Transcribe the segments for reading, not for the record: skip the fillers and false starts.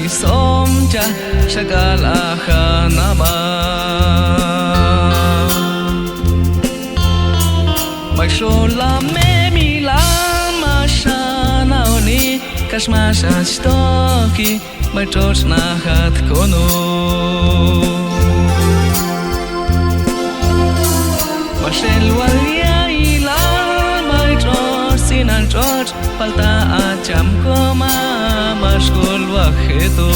Somcha shakal achanaba Maishola me milam ashana oni Kashmasha shtoki Maichoch nachat kono Mashel walia ilan Maichoch sinan choch Palta acham koma Mashkol wacheto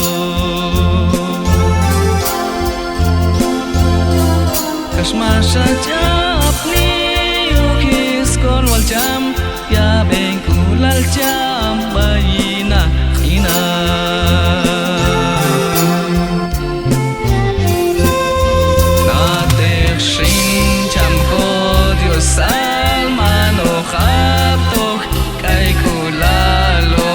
Kashmasha japni Yukis kol wal jam Ya ben kulal jam Bayina khina Nater shin jam kod yosal Mano chabtoch Kai kulalo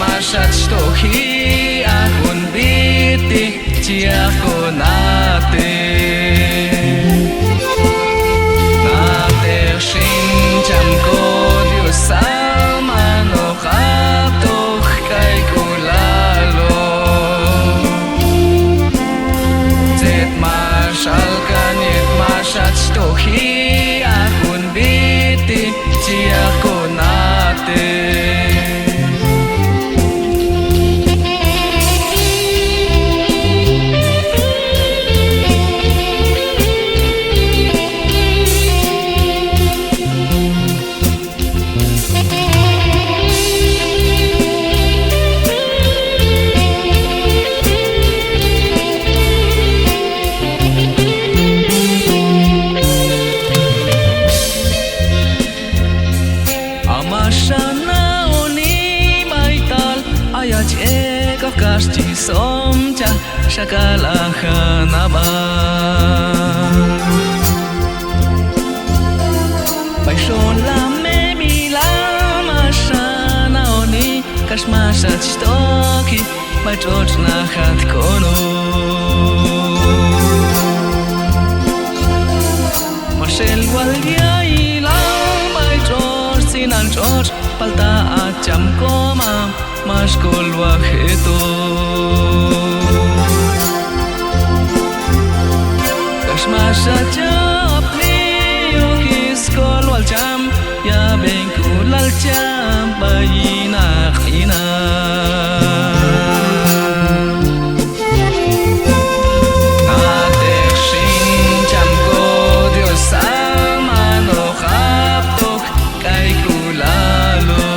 Mashat shtochi akun biti chiakonate Nater shin jam kod yosal mano chabtoch kai kulalo Zet mashal kanit mashat shtochi akun biti chiakonate Kashti somcha shakal achanaba Baishola me milam ashana oni Kashmashat shtoki Baichoch nachat kono Mashel walia ilam Baichoch sinan choch Palta acham koma Mashkol wacheto Kashmasha japni Yukis kol wal jam Ya ben kulal jam Bayina khina Nater shin jam kod yosal Mano chabtoch Kai kulalo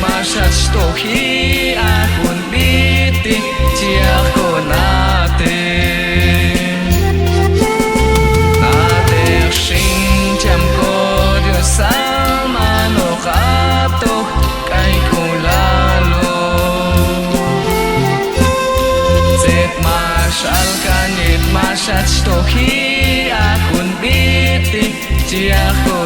Mashat shtochi akun biti chiakonate Nater shin jam kod yosal mano chabtoch kai kulalo Zet mashal kanit mashat shtochi akun biti chiakonate